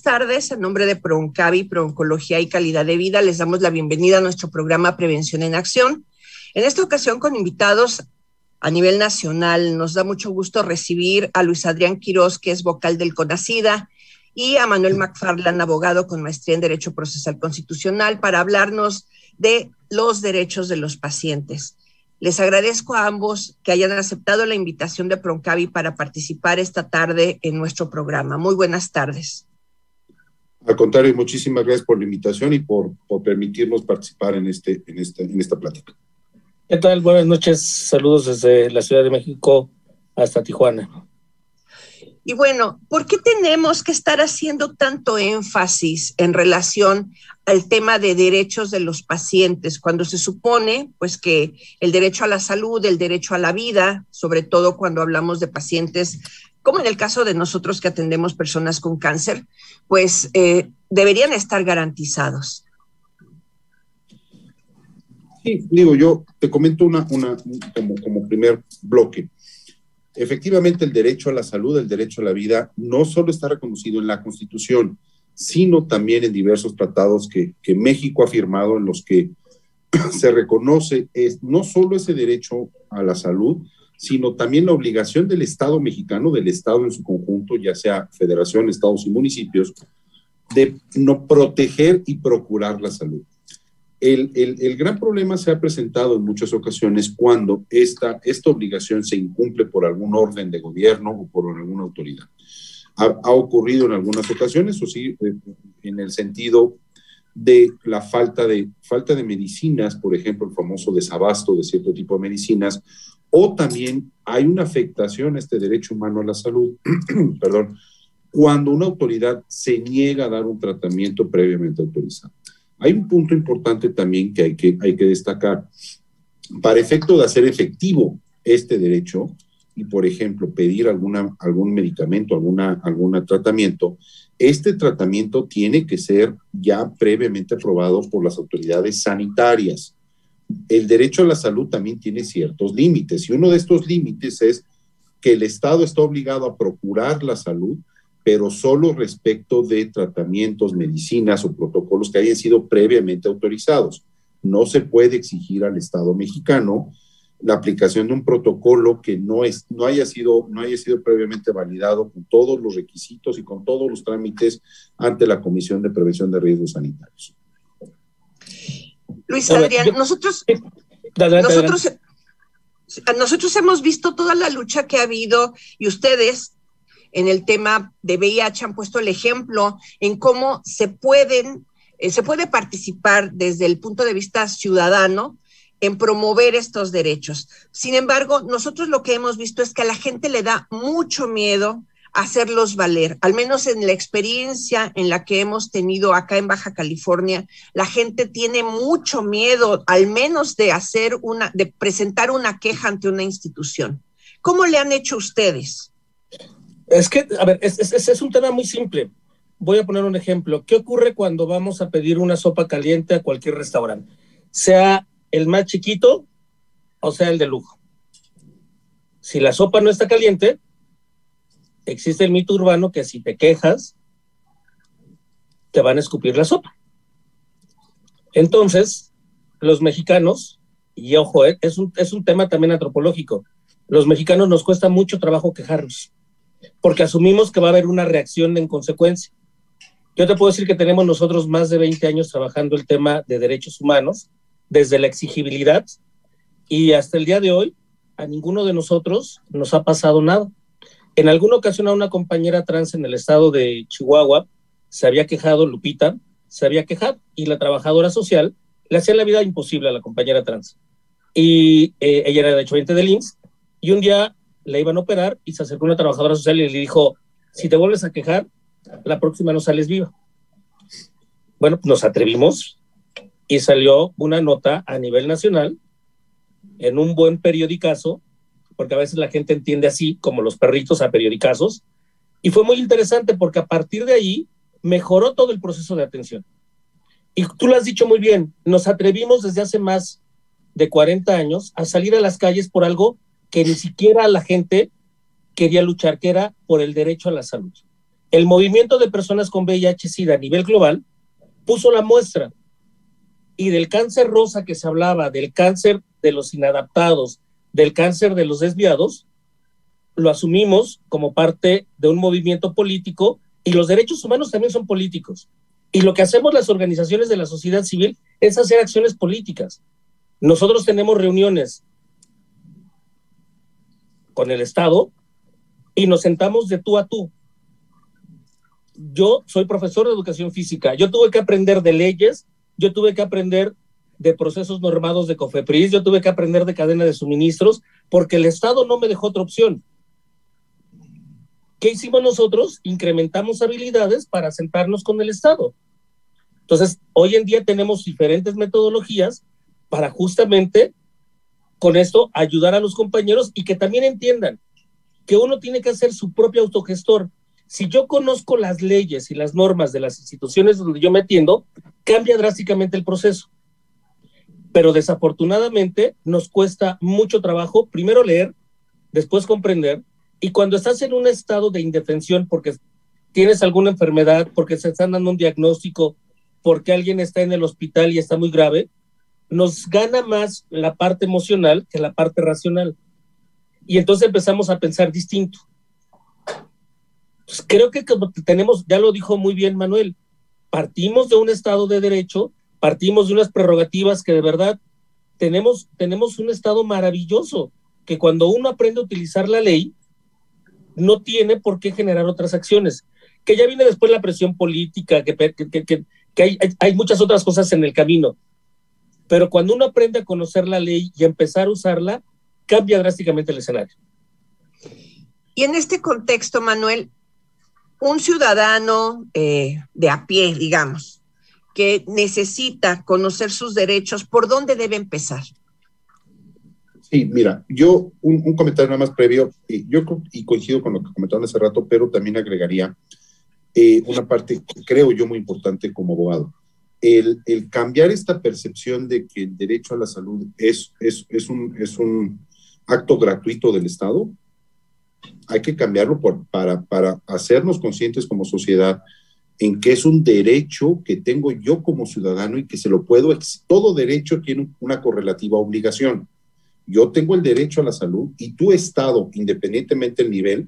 tardes. En nombre de ProOncavi, Prooncología y Calidad de Vida, les damos la bienvenida a nuestro programa Prevención en Acción. En esta ocasión con invitados a nivel nacional. Nos da mucho gusto recibir a Luis Adrián Quirós, que es vocal del CONACYDA, y a Manuel McFarland, abogado con maestría en Derecho Procesal Constitucional, para hablarnos de los derechos de los pacientes. Les agradezco a ambos que hayan aceptado la invitación de ProOncavi para participar esta tarde en nuestro programa. Muy buenas tardes. Al contrario, muchísimas gracias por la invitación y por permitirnos participar en esta plática. ¿Qué tal? Buenas noches. Saludos desde la Ciudad de México hasta Tijuana. Y bueno, ¿por qué tenemos que estar haciendo tanto énfasis en relación al tema de derechos de los pacientes cuando se supone pues que el derecho a la salud, el derecho a la vida, sobre todo cuando hablamos de pacientes, como en el caso de nosotros que atendemos personas con cáncer, pues deberían estar garantizados? Sí, digo, yo te comento como primer bloque. Efectivamente, el derecho a la salud, el derecho a la vida, no solo está reconocido en la Constitución, sino también en diversos tratados que México ha firmado, en los que se reconoce no solo ese derecho a la salud, sino también la obligación del Estado mexicano, del Estado en su conjunto, ya sea federación, estados y municipios, de no proteger y procurar la salud. El gran problema se ha presentado en muchas ocasiones cuando esta obligación se incumple por algún orden de gobierno o por alguna autoridad. Ha ocurrido en algunas ocasiones, o sí, en el sentido de la falta de medicinas, por ejemplo, el famoso desabasto de cierto tipo de medicinas, o también hay una afectación a este derecho humano a la salud, perdón, cuando una autoridad se niega a dar un tratamiento previamente autorizado. Hay un punto importante también que hay que destacar. Para efecto de hacer efectivo este derecho y, por ejemplo, pedir algún medicamento, algún tratamiento, este tratamiento tiene que ser ya previamente aprobado por las autoridades sanitarias. El derecho a la salud también tiene ciertos límites, y uno de estos límites es que el Estado está obligado a procurar la salud, pero solo respecto de tratamientos, medicinas o protocolos que hayan sido previamente autorizados. No se puede exigir al Estado mexicano la aplicación de un protocolo que no haya sido previamente validado con todos los requisitos y con todos los trámites ante la Comisión de Prevención de Riesgos Sanitarios. Luis Adrián, nosotros hemos visto toda la lucha que ha habido, y ustedes en el tema de VIH han puesto el ejemplo en cómo se puede participar desde el punto de vista ciudadano en promover estos derechos. Sin embargo, nosotros lo que hemos visto es que a la gente le da mucho miedo hacerlos valer. Al menos en la experiencia en la que hemos tenido acá en Baja California, la gente tiene mucho miedo, al menos de presentar una queja ante una institución. ¿Cómo le han hecho ustedes? Es que, a ver, es un tema muy simple. Voy a poner un ejemplo. ¿Qué ocurre cuando vamos a pedir una sopa caliente a cualquier restaurante? Sea el más chiquito o sea el de lujo. Si la sopa no está caliente, existe el mito urbano que si te quejas, te van a escupir la sopa. Entonces, los mexicanos, y ojo, es un tema también antropológico, los mexicanos nos cuesta mucho trabajo quejarnos, porque asumimos que va a haber una reacción en consecuencia. Yo te puedo decir que tenemos nosotros más de 20 años trabajando el tema de derechos humanos, desde la exigibilidad, y hasta el día de hoy, a ninguno de nosotros nos ha pasado nada. En alguna ocasión a una compañera trans en el estado de Chihuahua se había quejado, Lupita, se había quejado, y la trabajadora social le hacía la vida imposible a la compañera trans. Y ella era derechohabiente del IMSS, y un día la iban a operar y se acercó una trabajadora social y le dijo, si te vuelves a quejar, la próxima no sales viva. Bueno, nos atrevimos y salió una nota a nivel nacional en un buen periodicazo, porque a veces la gente entiende así, como los perritos a periodicazos, y fue muy interesante porque a partir de ahí mejoró todo el proceso de atención. Y tú lo has dicho muy bien, nos atrevimos desde hace más de 40 años a salir a las calles por algo que ni siquiera la gente quería luchar, que era por el derecho a la salud. El movimiento de personas con VIH-Sida a nivel global puso la muestra, y del cáncer rosa que se hablaba, del cáncer de los inadaptados, del cáncer de los desviados, lo asumimos como parte de un movimiento político, y los derechos humanos también son políticos. Y lo que hacemos las organizaciones de la sociedad civil es hacer acciones políticas. Nosotros tenemos reuniones con el Estado y nos sentamos de tú a tú. Yo soy profesor de educación física, yo tuve que aprender de leyes, yo tuve que aprender de procesos normados de COFEPRIS, yo tuve que aprender de cadena de suministros, porque el Estado no me dejó otra opción. ¿Qué hicimos nosotros? Incrementamos habilidades para sentarnos con el Estado. Entonces, hoy en día tenemos diferentes metodologías para justamente con esto ayudar a los compañeros y que también entiendan que uno tiene que hacer su propio autogestor. Si yo conozco las leyes y las normas de las instituciones donde yo me atiendo, cambia drásticamente el proceso. Pero desafortunadamente nos cuesta mucho trabajo, primero leer, después comprender, y cuando estás en un estado de indefensión porque tienes alguna enfermedad, porque se están dando un diagnóstico, porque alguien está en el hospital y está muy grave, nos gana más la parte emocional que la parte racional. Y entonces empezamos a pensar distinto. Pues creo que tenemos, ya lo dijo muy bien Manuel, partimos de un Estado de Derecho, partimos de unas prerrogativas que de verdad tenemos un Estado maravilloso, que cuando uno aprende a utilizar la ley, no tiene por qué generar otras acciones. Que ya viene después la presión política, que hay muchas otras cosas en el camino. Pero cuando uno aprende a conocer la ley y a empezar a usarla, cambia drásticamente el escenario. Y en este contexto, Manuel, un ciudadano de a pie, digamos, que necesita conocer sus derechos, ¿por dónde debe empezar? Sí, mira, yo un comentario nada más previo, yo coincido con lo que comentaron hace rato, pero también agregaría una parte que creo yo muy importante como abogado. El cambiar esta percepción de que el derecho a la salud es un acto gratuito del Estado, hay que cambiarlo para hacernos conscientes como sociedad en que es un derecho que tengo yo como ciudadano y que se lo puedo, todo derecho tiene una correlativa obligación. Yo tengo el derecho a la salud y tu Estado, independientemente del nivel,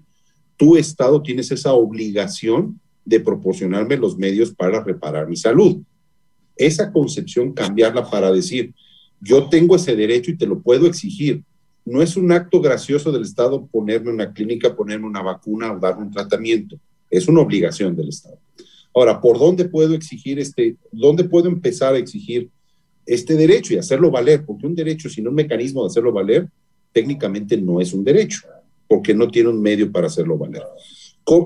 tu Estado tienes esa obligación de proporcionarme los medios para reparar mi salud. Esa concepción, cambiarla para decir, yo tengo ese derecho y te lo puedo exigir. No es un acto gracioso del Estado ponerme una clínica, ponerme una vacuna o darme un tratamiento. Es una obligación del Estado. Ahora, ¿por dónde puedo exigir dónde puedo empezar a exigir este derecho y hacerlo valer? Porque un derecho sin un mecanismo de hacerlo valer, técnicamente no es un derecho, porque no tiene un medio para hacerlo valer.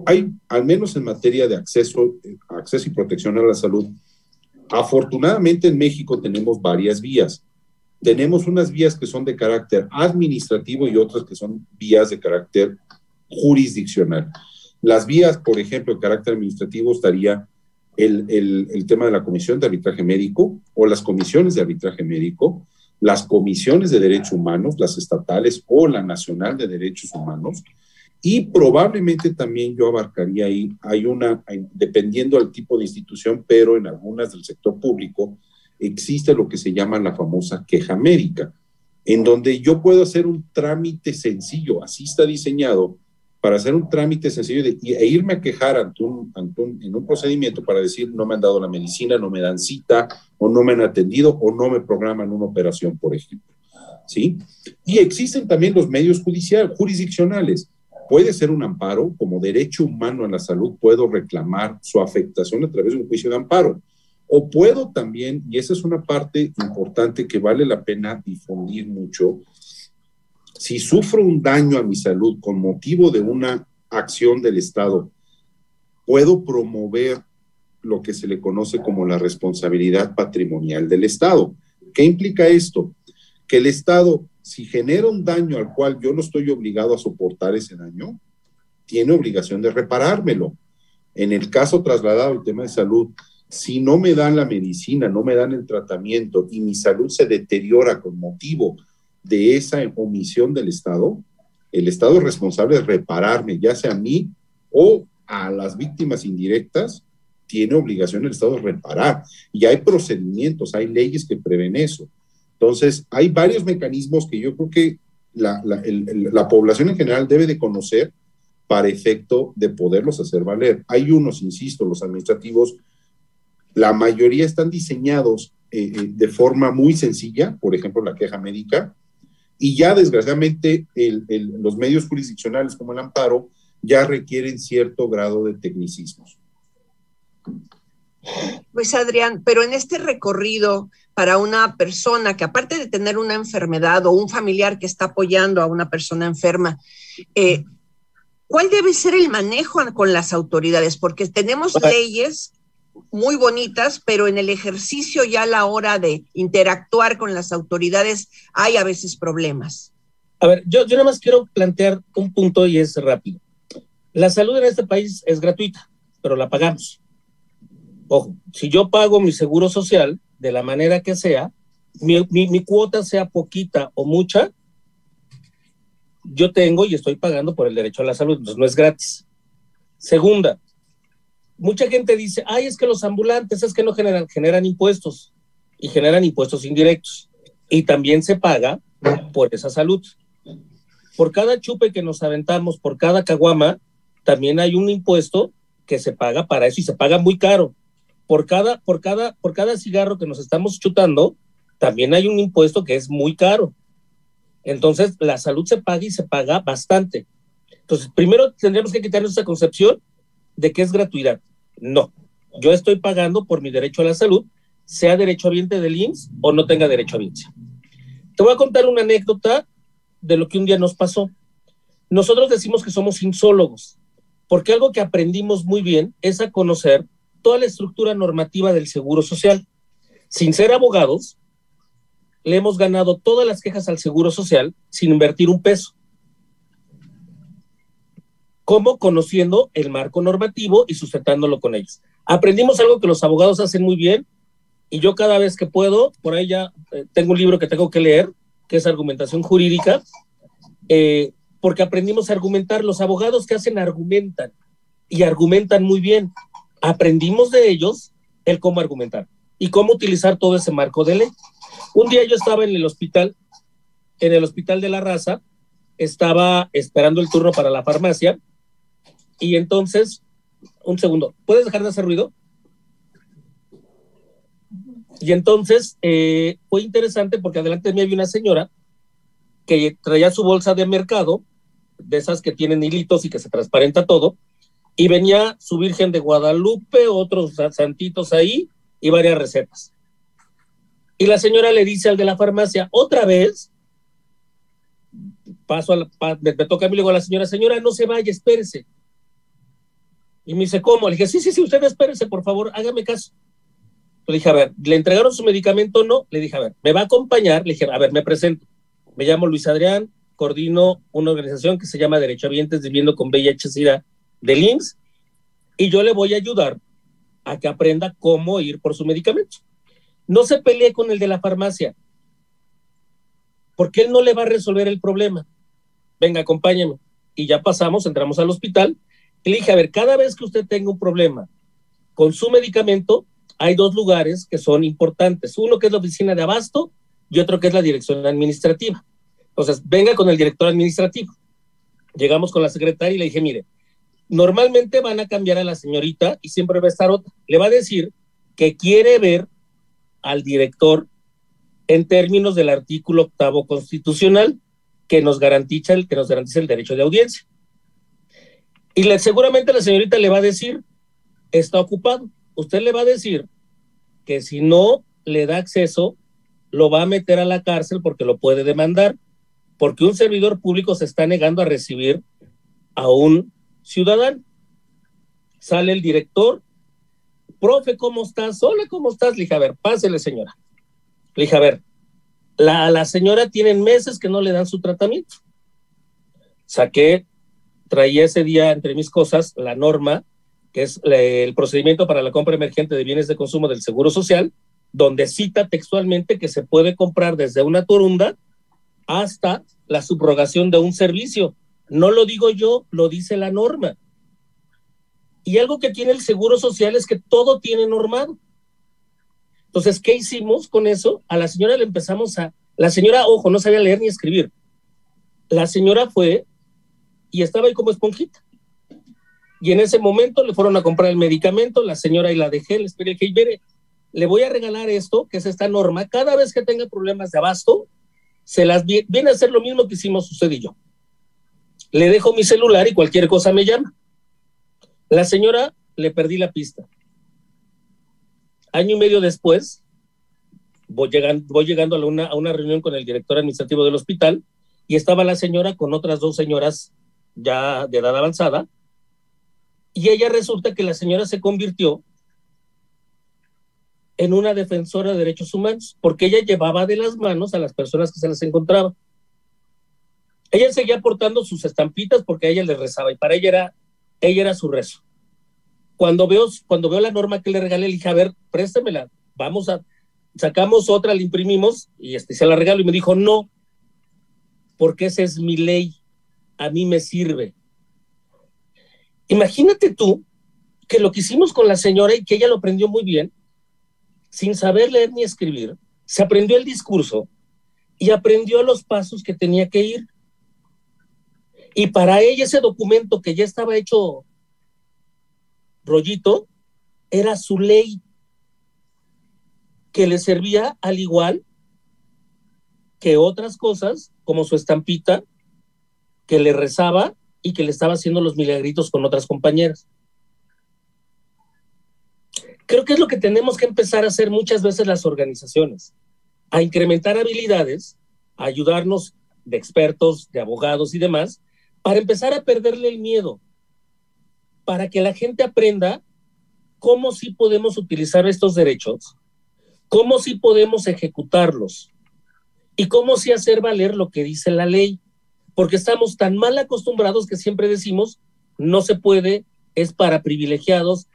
Hay, al menos en materia de acceso y protección a la salud, afortunadamente en México tenemos varias vías. Tenemos unas vías que son de carácter administrativo y otras que son vías de carácter jurisdiccional. Las vías, por ejemplo, de carácter administrativo estaría el tema de la Comisión de Arbitraje Médico o las comisiones de arbitraje médico, las comisiones de derechos humanos, las estatales o la nacional de derechos humanos, y probablemente también yo abarcaría ahí, dependiendo del tipo de institución, pero en algunas del sector público, existe lo que se llama la famosa queja médica, en donde yo puedo hacer un trámite sencillo, así está diseñado, para hacer un trámite sencillo e irme a quejar en un procedimiento para decir no me han dado la medicina, no me dan cita, o no me han atendido, o no me programan una operación, por ejemplo. ¿Sí? Y existen también los medios jurisdiccionales. Puede ser un amparo, como derecho humano a la salud, puedo reclamar su afectación a través de un juicio de amparo. O puedo también, y esa es una parte importante que vale la pena difundir mucho, si sufro un daño a mi salud con motivo de una acción del Estado, puedo promover lo que se le conoce como la responsabilidad patrimonial del Estado. ¿Qué implica esto? Que el Estado, si genera un daño al cual yo no estoy obligado a soportar ese daño, tiene obligación de reparármelo. En el caso trasladado al tema de salud, si no me dan la medicina, no me dan el tratamiento y mi salud se deteriora con motivo de esa omisión del Estado, el Estado es responsable de repararme, ya sea a mí o a las víctimas indirectas, tiene obligación el Estado de reparar. Y hay procedimientos, hay leyes que prevén eso. Entonces, hay varios mecanismos que yo creo que la población en general debe de conocer para efecto de poderlos hacer valer. Hay unos, insisto, los administrativos, la mayoría están diseñados de forma muy sencilla, por ejemplo, la queja médica, y ya desgraciadamente los medios jurisdiccionales como el amparo ya requieren cierto grado de tecnicismos. Pues Adrián, pero en este recorrido para una persona que aparte de tener una enfermedad o un familiar que está apoyando a una persona enferma, ¿cuál debe ser el manejo con las autoridades? Porque tenemos leyes muy bonitas, pero en el ejercicio ya a la hora de interactuar con las autoridades hay a veces problemas. A ver, yo nada más quiero plantear un punto y es rápido. La salud en este país es gratuita, pero la pagamos. Ojo, si yo pago mi seguro social de la manera que sea, mi cuota sea poquita o mucha, yo tengo y estoy pagando por el derecho a la salud, entonces no es gratis. Segunda, mucha gente dice, ay, es que los ambulantes es que no generan impuestos y generan impuestos indirectos y también se paga por esa salud. Por cada chupe que nos aventamos, por cada caguama, también hay un impuesto que se paga para eso y se paga muy caro. Por cada cigarro que nos estamos chutando, también hay un impuesto que es muy caro. Entonces, la salud se paga y se paga bastante. Entonces, primero tendríamos que quitarnos esa concepción de que es gratuidad. No, yo estoy pagando por mi derecho a la salud, sea derechohabiente del IMSS o no tenga derechohabiencia. Te voy a contar una anécdota de lo que un día nos pasó. Nosotros decimos que somos insólogos, porque algo que aprendimos muy bien es a conocer toda la estructura normativa del Seguro Social. Sin ser abogados, le hemos ganado todas las quejas al Seguro Social sin invertir un peso. ¿Cómo? Conociendo el marco normativo y sustentándolo con ellos. Aprendimos algo que los abogados hacen muy bien y yo cada vez que puedo, por ahí ya tengo un libro que tengo que leer, que es Argumentación Jurídica, porque aprendimos a argumentar. Los abogados que hacen argumentan y argumentan muy bien. Aprendimos de ellos el cómo argumentar y cómo utilizar todo ese marco de ley. Un día yo estaba en el hospital de La Raza, estaba esperando el turno para la farmacia y entonces, un segundo, ¿puedes dejar de hacer ruido? Y entonces fue interesante porque adelante de mí había una señora que traía su bolsa de mercado, de esas que tienen hilitos y que se transparenta todo, y venía su Virgen de Guadalupe, otros santitos ahí y varias recetas. Y la señora le dice al de la farmacia, otra vez, me toca a mí, le digo a la señora, no se vaya, espérese. Y me dice, ¿cómo? Le dije, sí, usted espérese, por favor, hágame caso. Le dije, a ver, ¿le entregaron su medicamento o no? Le dije, a ver, ¿me va a acompañar? Le dije, a ver, me presento. Me llamo Luis Adrián, coordino una organización que se llama Derechohabientes Viviendo con VIH-Sida del IMSS, y yo le voy a ayudar a que aprenda cómo ir por su medicamento. No se pelee con el de la farmacia, porque él no le va a resolver el problema. Venga, acompáñame. Y ya pasamos, entramos al hospital, y le dije, a ver, cada vez que usted tenga un problema con su medicamento, hay dos lugares que son importantes. Uno que es la oficina de abasto y otro que es la dirección administrativa. Entonces, venga con el director administrativo. Llegamos con la secretaria y le dije, mire, normalmente van a cambiar a la señorita y siempre va a estar otra. Le va a decir que quiere ver al director en términos del artículo 8º constitucional que nos garantiza el derecho de audiencia. Y seguramente la señorita le va a decir, está ocupado. Usted le va a decir que si no le da acceso, lo va a meter a la cárcel porque lo puede demandar, porque un servidor público se está negando a recibir a un ciudadano. Sale el director, profe, ¿cómo estás? Hola, ¿cómo estás? Le dije, a ver, pásele, señora. Le dije, a ver, la señora tiene meses que no le dan su tratamiento. Traía ese día entre mis cosas la norma, que es el procedimiento para la compra emergente de bienes de consumo del Seguro Social, donde cita textualmente que se puede comprar desde una turunda hasta la subrogación de un servicio. No lo digo yo, lo dice la norma. Y algo que tiene el Seguro Social es que todo tiene normado. Entonces, ¿qué hicimos con eso? A la señora le empezamos a... La señora, ojo, no sabía leer ni escribir. La señora fue y estaba ahí como esponjita. Y en ese momento le fueron a comprar el medicamento, la señora y la dejé, le esperé, dije, mire, le voy a regalar esto, que es esta norma, cada vez que tenga problemas de abasto, se las viene a hacer lo mismo que hicimos usted y yo. Le dejo mi celular y cualquier cosa me llama. La señora le perdí la pista. Año y medio después, voy llegando a una reunión con el director administrativo del hospital y estaba la señora con otras 2 señoras ya de edad avanzada, y ella resulta que la señora se convirtió en una defensora de derechos humanos, porque ella llevaba de las manos a las personas que se las encontraba. Ella seguía portando sus estampitas porque a ella le rezaba, y para ella era su rezo. Cuando veo la norma que le regalé, le dije, a ver, préstemela, sacamos otra, la imprimimos, y se la regalo, y me dijo, no, porque esa es mi ley, a mí me sirve. Imagínate tú que lo que hicimos con la señora, y que ella lo aprendió muy bien, sin saber leer ni escribir, se aprendió el discurso y aprendió los pasos que tenía que ir. Y para ella ese documento que ya estaba hecho rollito, era su ley, que le servía al igual que otras cosas, como su estampita, que le rezaba y que le estaba haciendo los milagritos con otras compañeras. Creo que es lo que tenemos que empezar a hacer muchas veces las organizaciones, a incrementar habilidades, a ayudarnos de expertos, de abogados y demás, para empezar a perderle el miedo, para que la gente aprenda cómo sí podemos utilizar estos derechos, cómo sí podemos ejecutarlos y cómo sí hacer valer lo que dice la ley, porque estamos tan mal acostumbrados que siempre decimos, no se puede, es para privilegiados,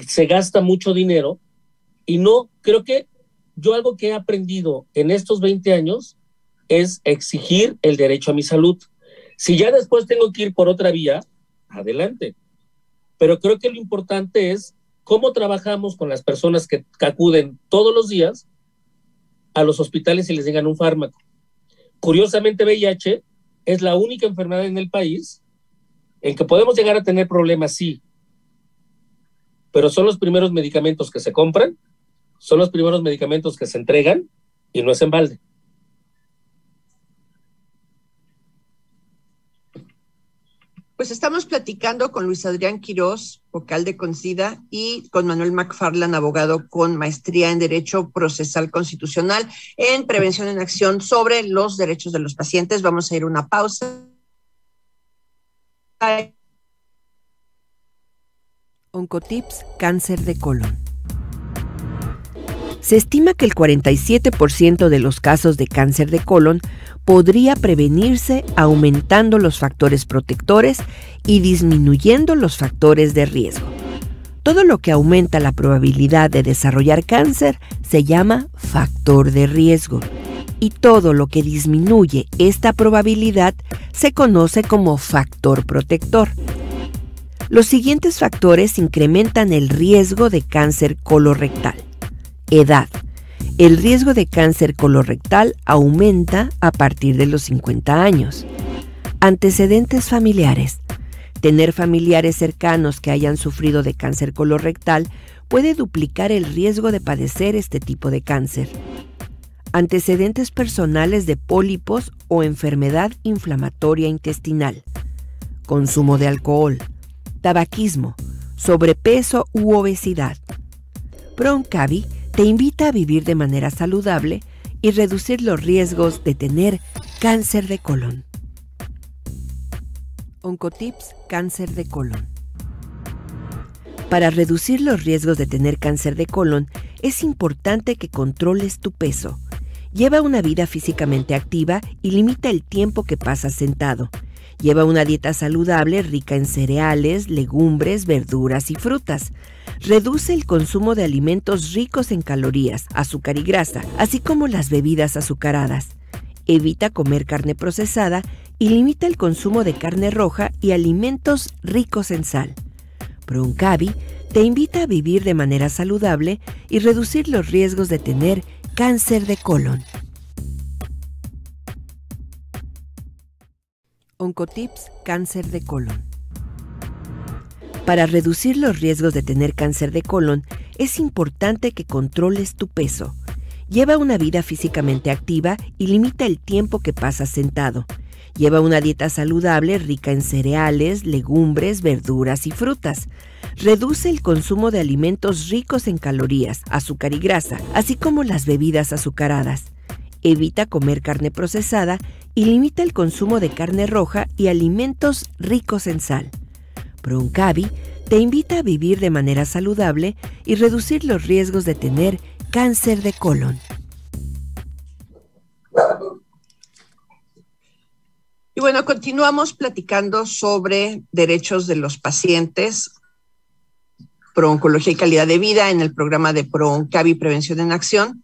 se gasta mucho dinero, y no, creo que yo algo que he aprendido en estos 20 años es exigir el derecho a mi salud. Si ya después tengo que ir por otra vía, adelante. Pero creo que lo importante es cómo trabajamos con las personas que acuden todos los días a los hospitales y les llegan un fármaco. Curiosamente, VIH es la única enfermedad en el país en que podemos llegar a tener problemas, sí, pero son los primeros medicamentos que se compran, son los primeros medicamentos que se entregan, y no es en balde. Pues estamos platicando con Luis Adrián Quirós, vocal de CONSIDA, y con Manuel McFarland, abogado con maestría en Derecho Procesal Constitucional, en Prevención en Acción sobre los derechos de los pacientes. Vamos a ir a una pausa. Oncotips, cáncer de colon. Se estima que el 47% de los casos de cáncer de colon podría prevenirse aumentando los factores protectores y disminuyendo los factores de riesgo. Todo lo que aumenta la probabilidad de desarrollar cáncer se llama factor de riesgo, y todo lo que disminuye esta probabilidad se conoce como factor protector. Los siguientes factores incrementan el riesgo de cáncer colorectal. Edad. El riesgo de cáncer colorectal aumenta a partir de los 50 años. Antecedentes familiares. Tener familiares cercanos que hayan sufrido de cáncer colorectal puede duplicar el riesgo de padecer este tipo de cáncer. Antecedentes personales de pólipos o enfermedad inflamatoria intestinal. Consumo de alcohol. Tabaquismo, sobrepeso u obesidad. ProOncavi te invita a vivir de manera saludable y reducir los riesgos de tener cáncer de colon. Oncotips, cáncer de colon. Para reducir los riesgos de tener cáncer de colon, es importante que controles tu peso. Lleva una vida físicamente activa y limita el tiempo que pasas sentado. Lleva una dieta saludable rica en cereales, legumbres, verduras y frutas. Reduce el consumo de alimentos ricos en calorías, azúcar y grasa, así como las bebidas azucaradas. Evita comer carne procesada y limita el consumo de carne roja y alimentos ricos en sal. Proncavi te invita a vivir de manera saludable y reducir los riesgos de tener cáncer de colon. Oncotips Cáncer de colon. Para reducir los riesgos de tener cáncer de colon, es importante que controles tu peso. Lleva una vida físicamente activa y limita el tiempo que pasas sentado. Lleva una dieta saludable rica en cereales, legumbres, verduras y frutas. Reduce el consumo de alimentos ricos en calorías, azúcar y grasa, así como las bebidas azucaradas. Evita comer carne procesada y limita el consumo de carne roja y alimentos ricos en sal. Proncavi te invita a vivir de manera saludable y reducir los riesgos de tener cáncer de colon. Y bueno, continuamos platicando sobre derechos de los pacientes, Pro-Oncología y Calidad de Vida en el programa de Proncavi Prevención en Acción.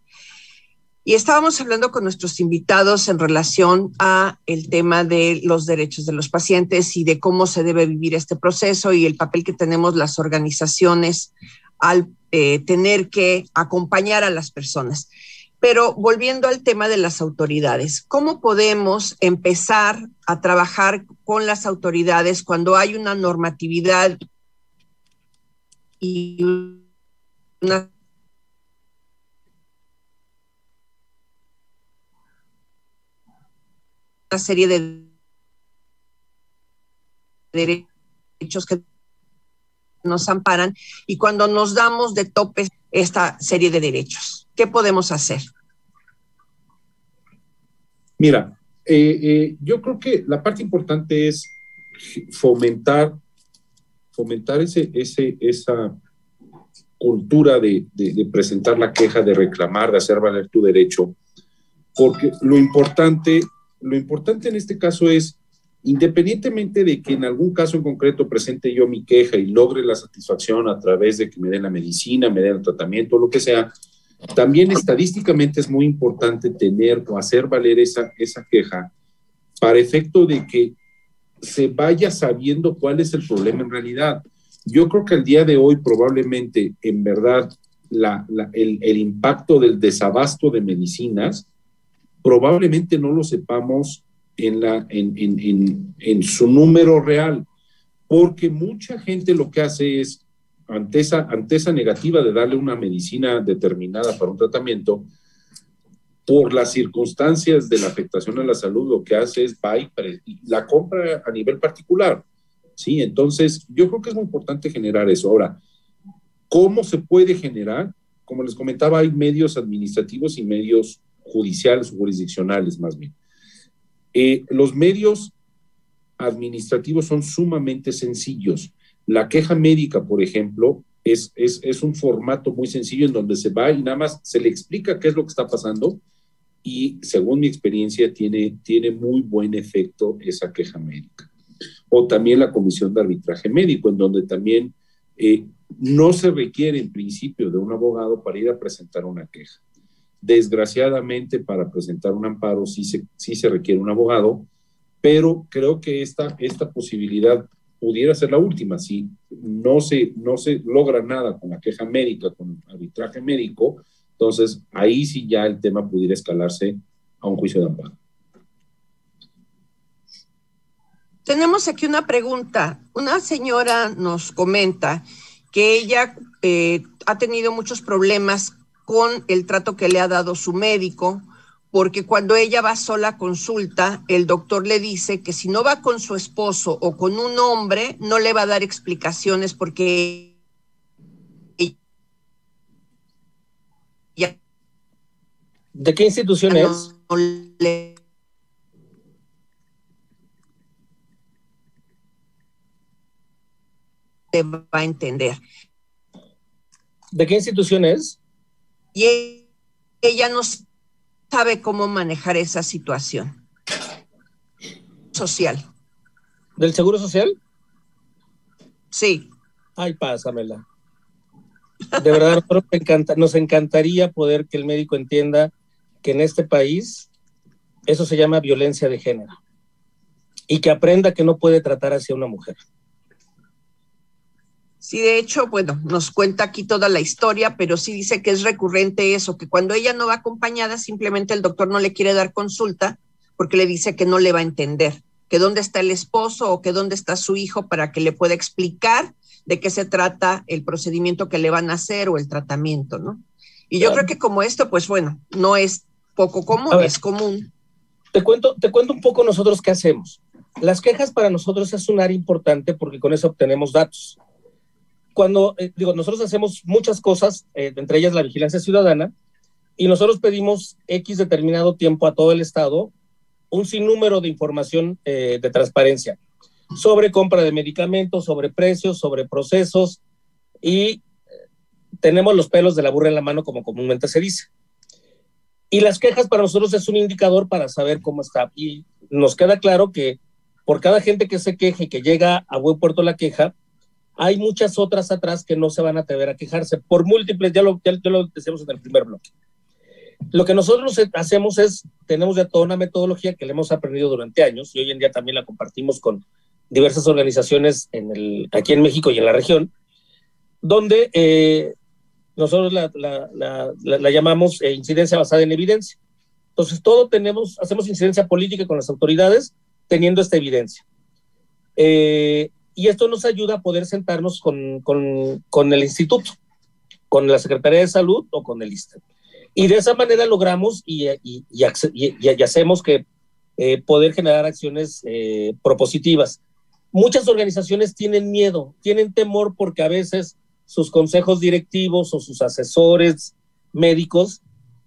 Y estábamos hablando con nuestros invitados en relación a el tema de los derechos de los pacientes y de cómo se debe vivir este proceso y el papel que tenemos las organizaciones al tener que acompañar a las personas. Pero volviendo al tema de las autoridades, ¿cómo podemos empezar a trabajar con las autoridades cuando hay una normatividad y una serie de derechos que nos amparan y cuando nos damos de topes esta serie de derechos? ¿Qué podemos hacer? Mira, yo creo que la parte importante es fomentar esa cultura de presentar la queja, de reclamar, de hacer valer tu derecho, porque lo importante en este caso es, independientemente de que en algún caso en concreto presente yo mi queja y logre la satisfacción a través de que me den la medicina, me den el tratamiento, lo que sea, también estadísticamente es muy importante tener o hacer valer esa queja para efecto de que se vaya sabiendo cuál es el problema en realidad. Yo creo que al día de hoy probablemente, en verdad, el impacto del desabasto de medicinas probablemente no lo sepamos en su número real, porque mucha gente lo que hace es, ante esa negativa de darle una medicina determinada para un tratamiento, por las circunstancias de la afectación a la salud, lo que hace es va y la compra a nivel particular, ¿sí? Entonces, yo creo que es muy importante generar eso. Ahora, ¿cómo se puede generar? Como les comentaba, hay medios administrativos y medios judiciales o jurisdiccionales, más bien. Los medios administrativos son sumamente sencillos. La queja médica, por ejemplo, es un formato muy sencillo en donde se va y nada más se le explica qué es lo que está pasando y, según mi experiencia, tiene muy buen efecto esa queja médica. O también la comisión de arbitraje médico, en donde también no se requiere en principio de un abogado para ir a presentar una queja. Desgraciadamente, para presentar un amparo sí se requiere un abogado, pero creo que esta posibilidad pudiera ser la última. Si no se logra nada con la queja médica, con el arbitraje médico, entonces ahí sí ya el tema pudiera escalarse a un juicio de amparo. Tenemos aquí una pregunta. Una señora nos comenta que ella ha tenido muchos problemas con el trato que le ha dado su médico, porque cuando ella va sola a consulta, el doctor le dice que si no va con su esposo o con un hombre, no le va a dar explicaciones porque ella... ¿De qué institución es? No le va a entender. ¿De qué institución es? Y ella no sabe cómo manejar esa situación social. ¿Del Seguro Social? Sí. Ay, pásamela. De verdad, nos encantaría poder que el médico entienda que en este país eso se llama violencia de género y que aprenda que no puede tratar hacia una mujer. Sí, de hecho, bueno, nos cuenta aquí toda la historia, pero sí dice que es recurrente eso, que cuando ella no va acompañada, simplemente el doctor no le quiere dar consulta porque le dice que no le va a entender, que dónde está el esposo o que dónde está su hijo para que le pueda explicar de qué se trata el procedimiento que le van a hacer o el tratamiento, ¿no? Y yo creo que como esto, pues bueno, no es poco común, es común. Te cuento un poco nosotros qué hacemos. Las quejas para nosotros es un área importante porque con eso obtenemos datos. Cuando, nosotros hacemos muchas cosas, entre ellas la vigilancia ciudadana, y nosotros pedimos X determinado tiempo a todo el Estado un sinnúmero de información de transparencia sobre compra de medicamentos, sobre precios, sobre procesos, y tenemos los pelos de la burra en la mano, como comúnmente se dice. Y las quejas para nosotros es un indicador para saber cómo está. Y nos queda claro que por cada gente que se queje y que llega a buen puerto la queja, hay muchas otras atrás que no se van a atrever a quejarse por múltiples, ya lo decíamos en el primer bloque. Lo que nosotros hacemos es, tenemos ya toda una metodología que le hemos aprendido durante años y hoy en día también la compartimos con diversas organizaciones aquí en México y en la región, donde nosotros la llamamos incidencia basada en evidencia. Entonces, hacemos incidencia política con las autoridades teniendo esta evidencia. Y esto nos ayuda a poder sentarnos con el instituto, con la Secretaría de Salud o con el ISSSTE. Y de esa manera logramos y hacemos que poder generar acciones propositivas. Muchas organizaciones tienen miedo, tienen temor porque a veces sus consejos directivos o sus asesores médicos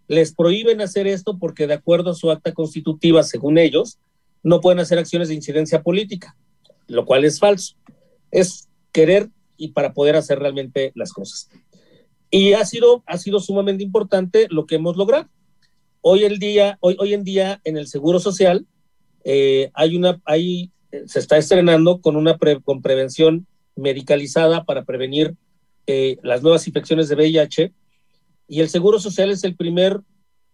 les prohíben hacer esto porque de acuerdo a su acta constitutiva, según ellos, no pueden hacer acciones de incidencia política, lo cual es falso. Es querer y para poder hacer realmente las cosas. Y ha sido sumamente importante lo que hemos logrado. Hoy en día en el Seguro Social se está estrenando con prevención medicalizada para prevenir las nuevas infecciones de VIH, y el Seguro Social es el primer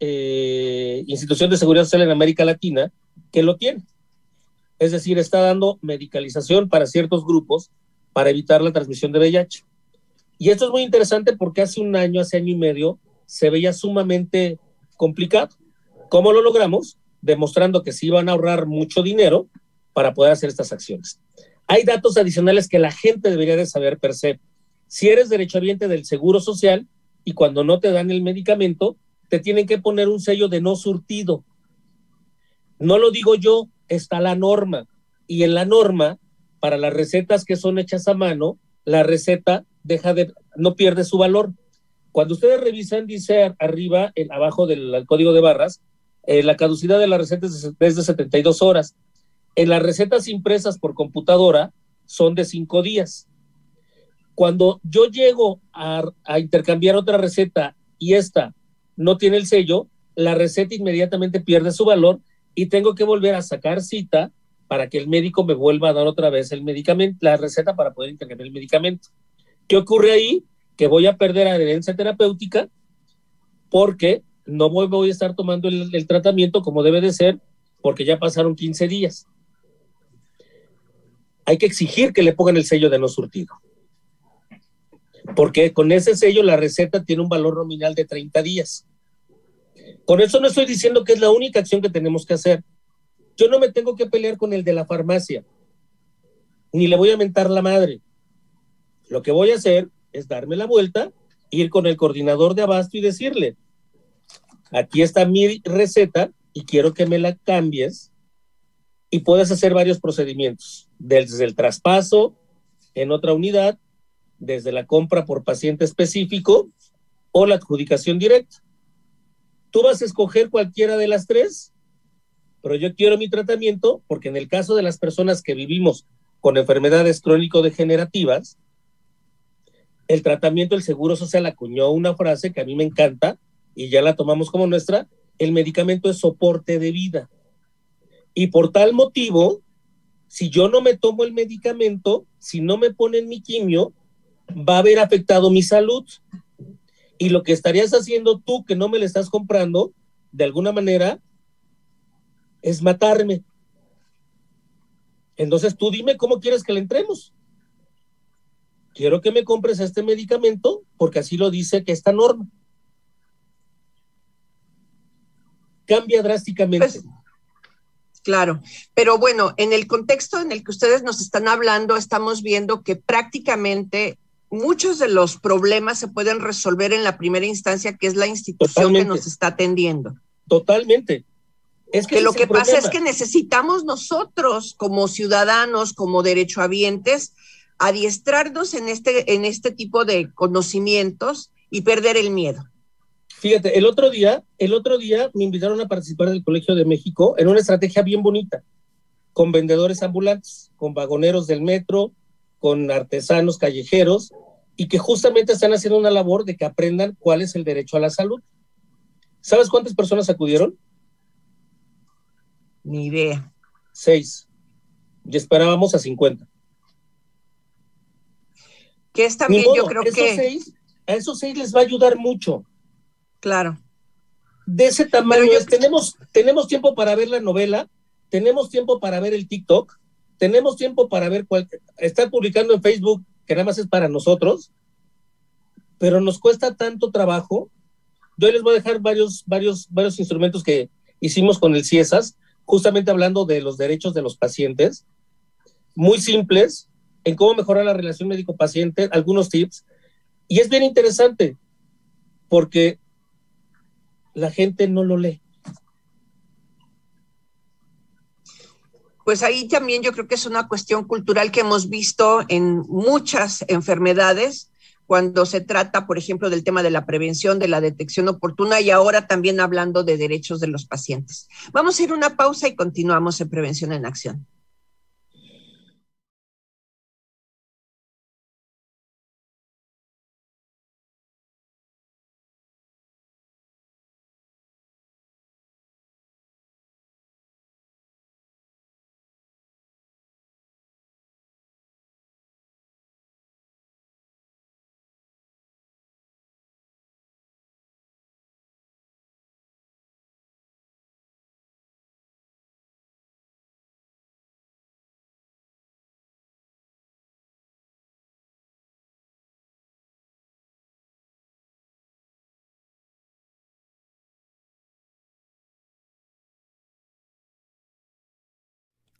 institución de seguridad social en América Latina que lo tiene. Es decir, está dando medicalización para ciertos grupos para evitar la transmisión de VIH. Y esto es muy interesante porque hace año y medio, se veía sumamente complicado. ¿Cómo lo logramos? Demostrando que se iban a ahorrar mucho dinero para poder hacer estas acciones. Hay datos adicionales que la gente debería de saber per se. Si eres derechohabiente del Seguro Social y cuando no te dan el medicamento, te tienen que poner un sello de no surtido. No lo digo yo, está la norma. Y en la norma, para las recetas que son hechas a mano, la receta no pierde su valor. Cuando ustedes revisan, dice arriba, abajo del código de barras, la caducidad de la receta es de 72 horas. En las recetas impresas por computadora son de 5 días. Cuando yo llego a intercambiar otra receta y esta no tiene el sello, la receta inmediatamente pierde su valor y tengo que volver a sacar cita para que el médico me vuelva a dar otra vez el medicamento, la receta para poder intercambiar el medicamento. ¿Qué ocurre ahí? Que voy a perder adherencia terapéutica porque no voy a estar tomando el tratamiento como debe de ser porque ya pasaron 15 días. Hay que exigir que le pongan el sello de no surtido. Porque con ese sello la receta tiene un valor nominal de 30 días. Con eso no estoy diciendo que es la única acción que tenemos que hacer. Yo no me tengo que pelear con el de la farmacia, ni le voy a mentar la madre. Lo que voy a hacer es darme la vuelta, ir con el coordinador de abasto y decirle, aquí está mi receta y quiero que me la cambies y puedes hacer varios procedimientos, desde el traspaso en otra unidad, desde la compra por paciente específico o la adjudicación directa. Tú vas a escoger cualquiera de las tres, pero yo quiero mi tratamiento porque en el caso de las personas que vivimos con enfermedades crónico-degenerativas, el tratamiento, el Seguro Social acuñó una frase que a mí me encanta y ya la tomamos como nuestra: el medicamento es soporte de vida. Y por tal motivo, si yo no me tomo el medicamento, si no me ponen mi quimio, va a haber afectado mi salud. Y lo que estarías haciendo tú, que no me le estás comprando, de alguna manera, es matarme. Entonces tú dime cómo quieres que le entremos. quiero que me compres este medicamento porque así lo dice que esta norma. Cambia drásticamente. Pues, claro, pero bueno, en el contexto en el que ustedes nos están hablando, estamos viendo que prácticamente muchos de los problemas se pueden resolver en la primera instancia, que es la institución que nos está atendiendo. Totalmente. Es que lo que pasa es que necesitamos nosotros, como ciudadanos, como derechohabientes, adiestrarnos en este tipo de conocimientos y perder el miedo. Fíjate, el otro día me invitaron a participar del Colegio de México en una estrategia bien bonita, con vendedores ambulantes, con vagoneros del metro, con artesanos callejeros, y que justamente están haciendo una labor de que aprendan cuál es el derecho a la salud. ¿Sabes cuántas personas acudieron? Ni idea. 6. Y esperábamos a 50. Que es también, yo creo que... A esos 6 les va a ayudar mucho. Claro. De ese tamaño, tenemos tiempo para ver la novela, tenemos tiempo para ver el TikTok, tenemos tiempo para ver estar publicando en Facebook, que nada más es para nosotros, pero nos cuesta tanto trabajo. Yo les voy a dejar varios instrumentos que hicimos con el CIESAS, justamente hablando de los derechos de los pacientes, muy simples, en cómo mejorar la relación médico-paciente, algunos tips, y es bien interesante, porque la gente no lo lee. Pues ahí también yo creo que es una cuestión cultural que hemos visto en muchas enfermedades, cuando se trata, por ejemplo, del tema de la prevención, de la detección oportuna, y ahora también hablando de derechos de los pacientes. Vamos a ir a una pausa y continuamos en Prevención en Acción.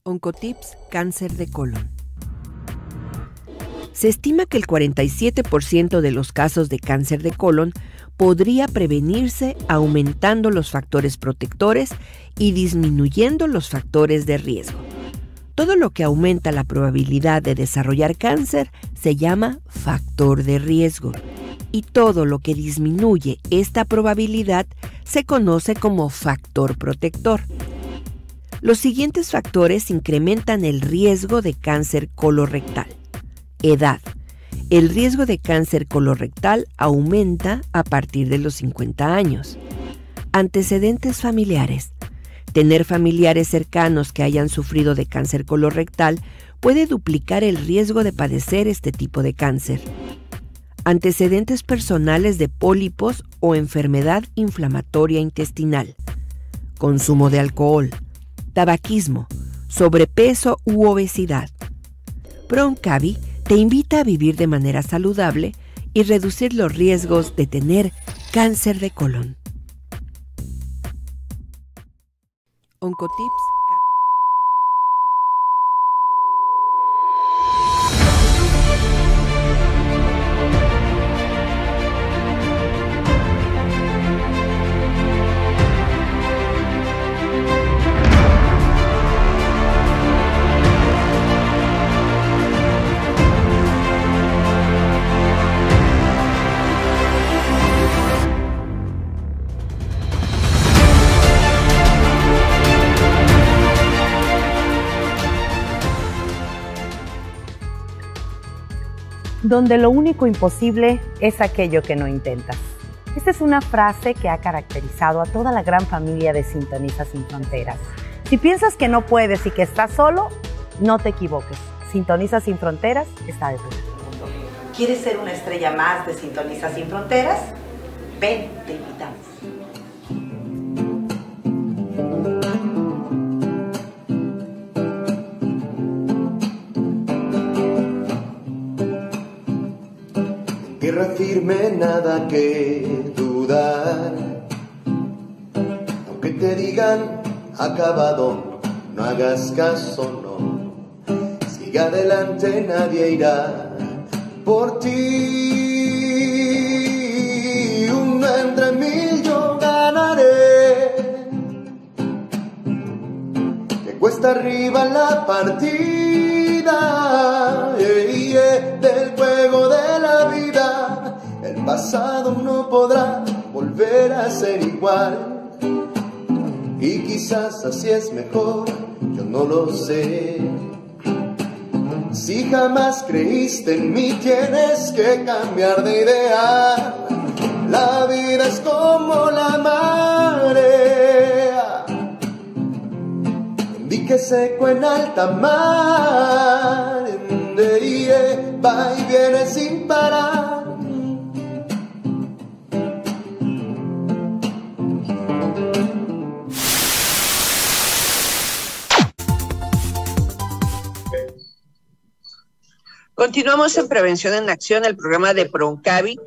Oncotips Cáncer de colon. Se estima que el 47% de los casos de cáncer de colon podría prevenirse aumentando los factores protectores y disminuyendo los factores de riesgo. Todo lo que aumenta la probabilidad de desarrollar cáncer se llama factor de riesgo, y todo lo que disminuye esta probabilidad se conoce como factor protector. Los siguientes factores incrementan el riesgo de cáncer colorectal. Edad. El riesgo de cáncer colorectal aumenta a partir de los 50 años. Antecedentes familiares. Tener familiares cercanos que hayan sufrido de cáncer colorectal puede duplicar el riesgo de padecer este tipo de cáncer. Antecedentes personales de pólipos o enfermedad inflamatoria intestinal. Consumo de alcohol, tabaquismo, sobrepeso u obesidad. ProOncavi te invita a vivir de manera saludable y reducir los riesgos de tener cáncer de colon. Oncotips. Donde lo único imposible es aquello que no intentas. Esta es una frase que ha caracterizado a toda la gran familia de Sintoniza Sin Fronteras. Si piensas que no puedes y que estás solo, no te equivoques. Sintoniza Sin Fronteras está de tu lado. ¿Quieres ser una estrella más de Sintoniza Sin Fronteras? Ven, te invitamos. firme, nada que dudar. Aunque te digan acabado, no hagas caso, no. Sigue adelante, nadie irá por ti. Uno entre mil yo ganaré. Que cuesta arriba la partida del juego de la vida. El pasado no podrá volver a ser igual. Y quizás así es mejor, yo no lo sé. Si jamás creíste en mí, tienes que cambiar de idea. La vida es como la marea, dique seco en alta mar, va y viene sin parar. Continuamos en Prevención en Acción, el programa de Proncavi.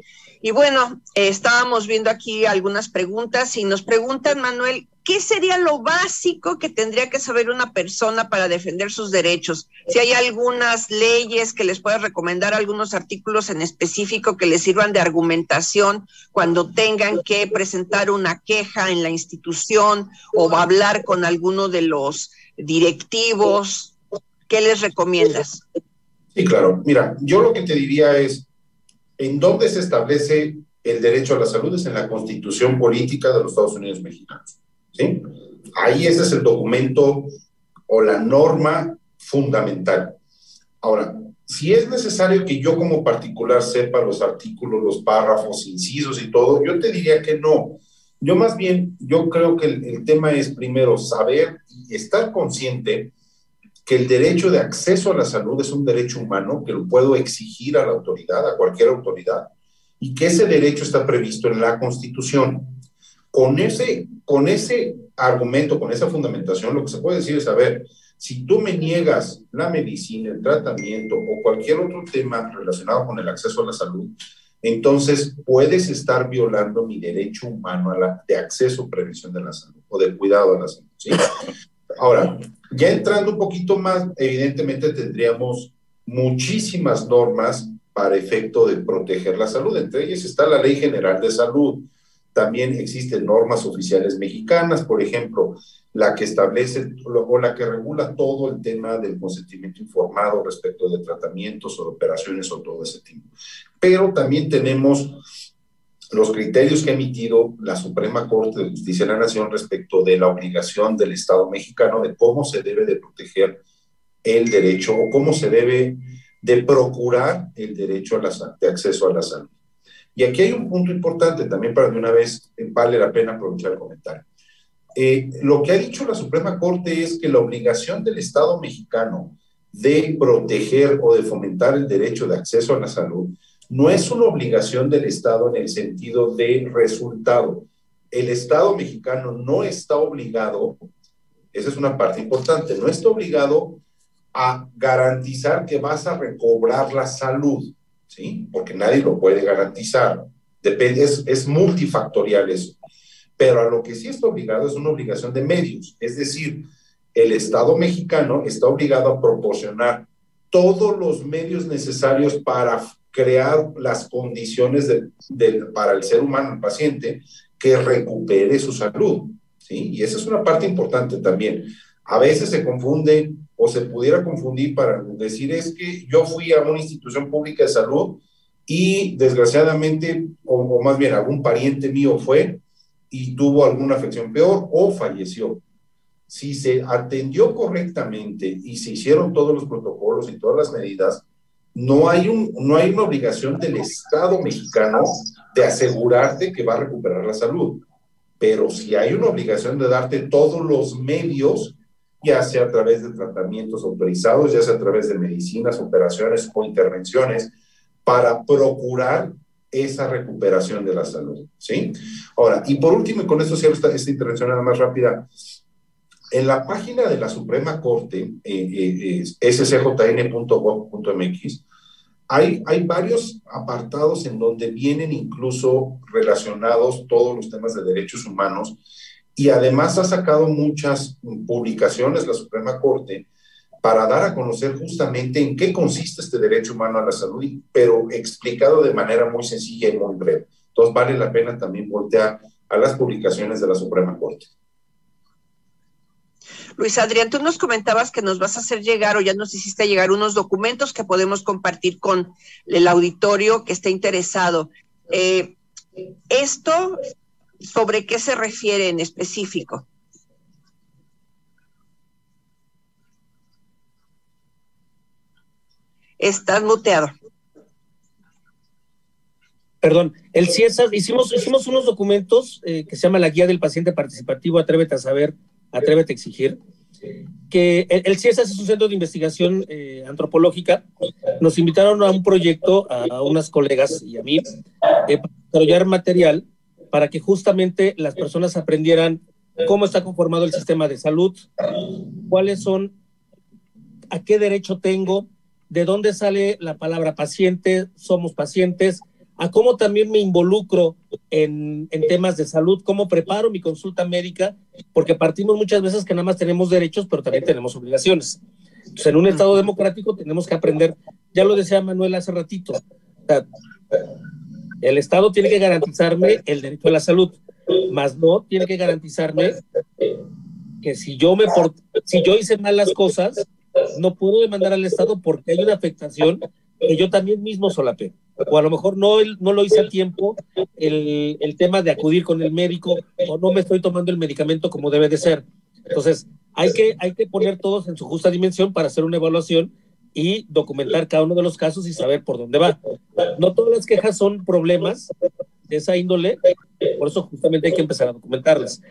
Y bueno, estábamos viendo aquí algunas preguntas y nos preguntan, Manuel, ¿qué sería lo básico que tendría que saber una persona para defender sus derechos? Si hay algunas leyes que les puedas recomendar, algunos artículos en específico que les sirvan de argumentación cuando tengan que presentar una queja en la institución o hablar con alguno de los directivos, ¿qué les recomiendas? Sí, claro. Mira, yo lo que te diría es, ¿en dónde se establece el derecho a la salud? Es en la Constitución Política de los Estados Unidos Mexicanos, ¿sí? Ahí ese es el documento o la norma fundamental. Ahora, si es necesario que yo como particular sepa los artículos, los párrafos, incisos y todo, yo te diría que no. Yo más bien, yo creo que el tema es primero saber y estar consciente que el derecho de acceso a la salud es un derecho humano que lo puedo exigir a la autoridad, a cualquier autoridad, y que ese derecho está previsto en la Constitución. Con ese argumento, con esa fundamentación, lo que se puede decir es, a ver, si tú me niegas la medicina, el tratamiento o cualquier otro tema relacionado con el acceso a la salud, entonces puedes estar violando mi derecho humano de acceso o prevención de la salud o de cuidado a la salud, ¿sí? Ahora, ya entrando un poquito más, evidentemente tendríamos muchísimas normas para efecto de proteger la salud. Entre ellas está la Ley General de Salud. También existen normas oficiales mexicanas, por ejemplo, la que establece o la que regula todo el tema del consentimiento informado respecto de tratamientos o de operaciones o todo ese tipo. Pero también tenemos los criterios que ha emitido la Suprema Corte de Justicia de la Nación respecto de la obligación del Estado mexicano de cómo se debe de proteger el derecho o cómo se debe de procurar el derecho de acceso a la salud. Y aquí hay un punto importante también para de una vez vale la pena aprovechar el comentario. Lo que ha dicho la Suprema Corte es que la obligación del Estado mexicano de proteger o de fomentar el derecho de acceso a la salud no es una obligación del Estado en el sentido de resultado. El Estado mexicano no está obligado, esa es una parte importante, no está obligado a garantizar que vas a recobrar la salud, ¿sí? Porque nadie lo puede garantizar. Depende, es multifactorial eso. Pero a lo que sí está obligado es una obligación de medios. Es decir, el Estado mexicano está obligado a proporcionar todos los medios necesarios para crear las condiciones para el ser humano, el paciente, que recupere su salud, ¿sí? Y esa es una parte importante también. A veces se confunde o se pudiera confundir para decir es que yo fui a una institución pública de salud y desgraciadamente, o más bien algún pariente mío fue y tuvo alguna afección peor o falleció. Si se atendió correctamente y se hicieron todos los protocolos y todas las medidas, no hay una obligación del Estado mexicano de asegurarte que va a recuperar la salud, pero sí hay una obligación de darte todos los medios, ya sea a través de tratamientos autorizados, ya sea a través de medicinas, operaciones o intervenciones, para procurar esa recuperación de la salud, ¿sí? Ahora, y por último, y con esto cierro esta intervención nada más rápida, en la página de la Suprema Corte, scjn.gov.mx, Hay varios apartados en donde vienen incluso relacionados todos los temas de derechos humanos, y además ha sacado muchas publicaciones la Suprema Corte para dar a conocer justamente en qué consiste este derecho humano a la salud, pero explicado de manera muy sencilla y muy breve. Entonces vale la pena también voltear a las publicaciones de la Suprema Corte. Luis Adrián, tú nos comentabas que nos vas a hacer llegar, o ya nos hiciste llegar, unos documentos que podemos compartir con el auditorio que esté interesado. ¿Esto sobre qué se refiere en específico? Estás muteado. Perdón, el CIESAS, hicimos unos documentos que se llama la Guía del Paciente Participativo, Atrévete a Saber, Atrévete a Exigir, que el CIESAS es un centro de investigación antropológica. Nos invitaron a un proyecto, a unas colegas y a mí, para desarrollar material para que justamente las personas aprendieran cómo está conformado el sistema de salud, cuáles son, a qué derecho tengo, de dónde sale la palabra paciente, somos pacientes, a cómo también me involucro en temas de salud, cómo preparo mi consulta médica, porque partimos muchas veces que nada más tenemos derechos, pero también tenemos obligaciones. Entonces, en un Estado democrático tenemos que aprender, ya lo decía Manuel hace ratito, o sea, el Estado tiene que garantizarme el derecho a la salud, más no tiene que garantizarme que si yo hice mal las cosas, no puedo demandar al Estado porque hay una afectación que yo también mismo solapé. O a lo mejor no lo hice a tiempo, el tema de acudir con el médico, o no me estoy tomando el medicamento como debe de ser. Entonces, hay que poner todos en su justa dimensión para hacer una evaluación y documentar cada uno de los casos y saber por dónde va. No todas las quejas son problemas de esa índole, por eso justamente hay que empezar a documentarlas.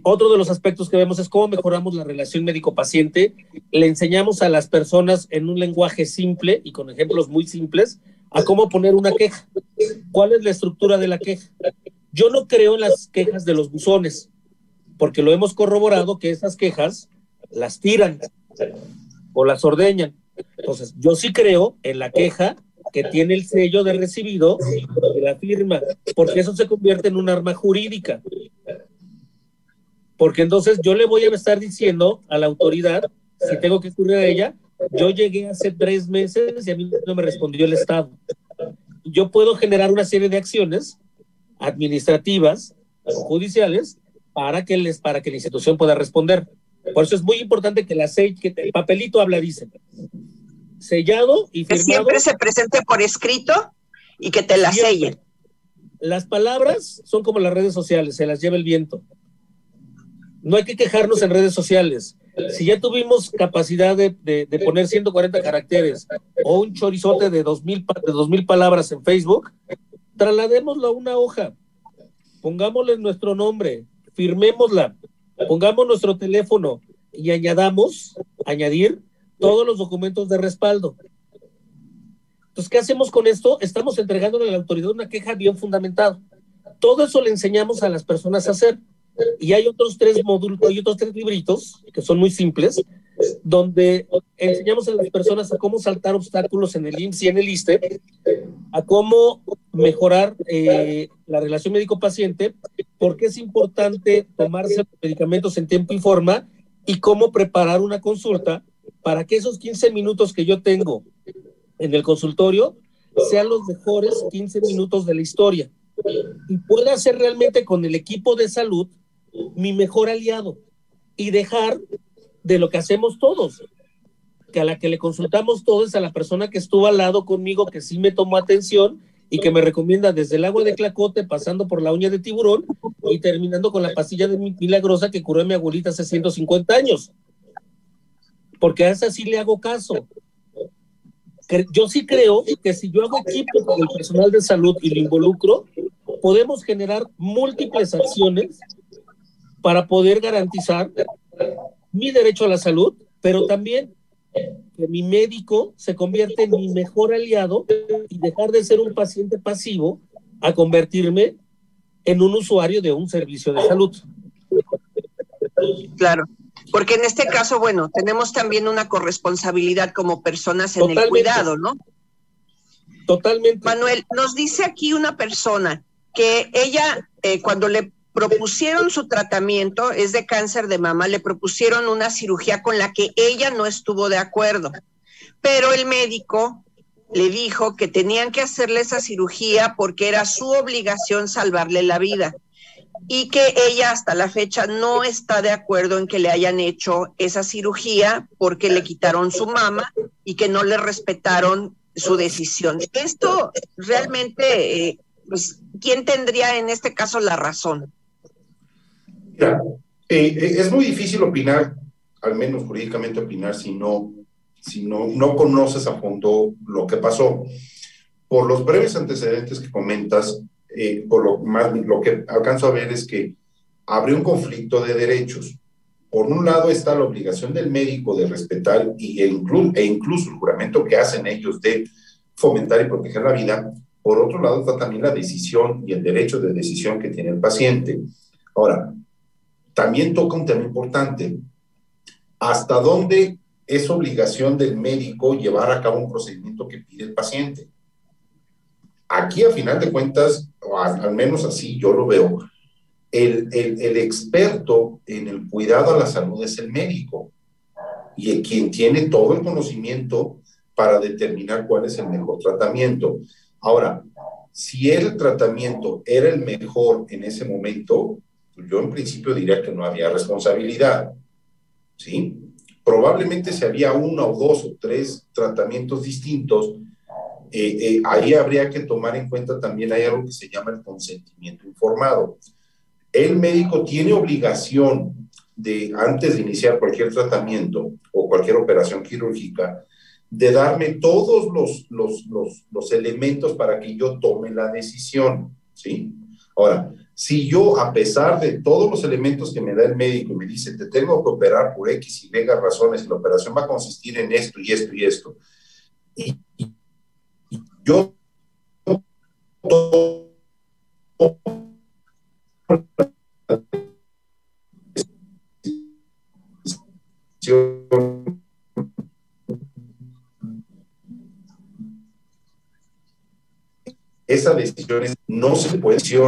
Otro de los aspectos que vemos es cómo mejoramos la relación médico-paciente. Le enseñamos a las personas en un lenguaje simple y con ejemplos muy simples a cómo poner una queja. ¿Cuál es la estructura de la queja? Yo no creo en las quejas de los buzones, porque lo hemos corroborado que esas quejas las tiran o las ordeñan. Entonces, yo sí creo en la queja que tiene el sello de recibido de la firma, porque eso se convierte en un arma jurídica. Porque entonces yo le voy a estar diciendo a la autoridad, si tengo que ocurrir a ella, yo llegué hace 3 meses y a mí no me respondió el Estado. Yo puedo generar una serie de acciones administrativas o judiciales para que la institución pueda responder. Por eso es muy importante que que el papelito habla, dice, sellado y firmado. Que siempre se presente por escrito y que te la sellen. Las palabras son como las redes sociales, se las lleva el viento. No hay que quejarnos en redes sociales. Si ya tuvimos capacidad de poner 140 caracteres o un chorizote de 2,000 palabras en Facebook, trasladémoslo a una hoja, pongámosle nuestro nombre, firmémosla, pongamos nuestro teléfono y añadir todos los documentos de respaldo. Entonces, ¿qué hacemos con esto? Estamos entregándole a la autoridad una queja bien fundamentada. Todo eso le enseñamos a las personas a hacer. Y hay otros 3 módulos, hay otros 3 libritos que son muy simples, donde enseñamos a las personas a cómo saltar obstáculos en el IMSS y en el ISSSTE, a cómo mejorar la relación médico-paciente, por qué es importante tomarse los medicamentos en tiempo y forma, y cómo preparar una consulta para que esos 15 minutos que yo tengo en el consultorio sean los mejores 15 minutos de la historia y pueda ser realmente con el equipo de salud mi mejor aliado y dejar de lo que hacemos todos, que a la que le consultamos todos es a la persona que estuvo al lado conmigo, que sí me tomó atención y que me recomienda desde el agua de clacote, pasando por la uña de tiburón y terminando con la pastilla de milagrosa que curó a mi abuelita hace 150 años. Porque a esa sí le hago caso. Yo sí creo que si yo hago equipo con el personal de salud y lo involucro, podemos generar múltiples acciones para poder garantizar mi derecho a la salud, pero también que mi médico se convierta en mi mejor aliado y dejar de ser un paciente pasivo a convertirme en un usuario de un servicio de salud. Claro, porque en este caso, bueno, tenemos también una corresponsabilidad como personas en el cuidado, ¿no? Totalmente. Manuel, nos dice aquí una persona que ella, cuando le propusieron su tratamiento, es de cáncer de mama, le propusieron una cirugía con la que ella no estuvo de acuerdo, pero el médico le dijo que tenían que hacerle esa cirugía porque era su obligación salvarle la vida, y que ella hasta la fecha no está de acuerdo en que le hayan hecho esa cirugía porque le quitaron su mama y que no le respetaron su decisión. Esto realmente, pues, ¿quién tendría en este caso la razón? Mira, es muy difícil opinar, al menos jurídicamente opinar, si no conoces a fondo lo que pasó. Por los breves antecedentes que comentas, lo que alcanzo a ver es que habría un conflicto de derechos. Por un lado está la obligación del médico de respetar e incluso el juramento que hacen ellos de fomentar y proteger la vida. Por otro lado está también la decisión y el derecho de decisión que tiene el paciente. Ahora, también toca un tema importante. ¿Hasta dónde es obligación del médico llevar a cabo un procedimiento que pide el paciente? Aquí, a final de cuentas, o al menos así yo lo veo, el experto en el cuidado a la salud es el médico, y quien tiene todo el conocimiento para determinar cuál es el mejor tratamiento. Ahora, si el tratamiento era el mejor en ese momento, yo en principio diría que no había responsabilidad, ¿sí? Probablemente si había 1 o 2 o 3 tratamientos distintos, ahí habría que tomar en cuenta también, hay algo que se llama el consentimiento informado. El médico tiene obligación de, antes de iniciar cualquier tratamiento o cualquier operación quirúrgica, de darme todos los elementos para que yo tome la decisión, ¿sí? Ahora, si yo, a pesar de todos los elementos que me da el médico y me dice, te tengo que operar por X y Y razones, y la operación va a consistir en esto y esto y esto, y yo esa decisión no se puede, ¿sí?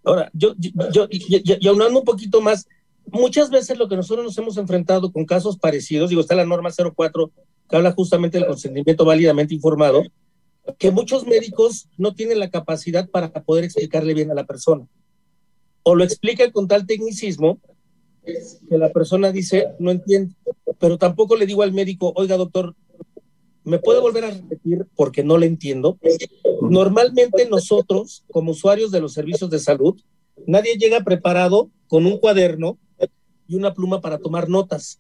Ahora, yo aunando un poquito más, muchas veces lo que nosotros nos hemos enfrentado con casos parecidos, digo, está la norma 04 que habla justamente del consentimiento válidamente informado, que muchos médicos no tienen la capacidad para poder explicarle bien a la persona, o lo explican con tal tecnicismo que la persona dice, no entiendo, pero tampoco le digo al médico, oiga doctor, ¿me puede volver a repetir porque no le entiendo? Normalmente nosotros, como usuarios de los servicios de salud, nadie llega preparado con un cuaderno y una pluma para tomar notas.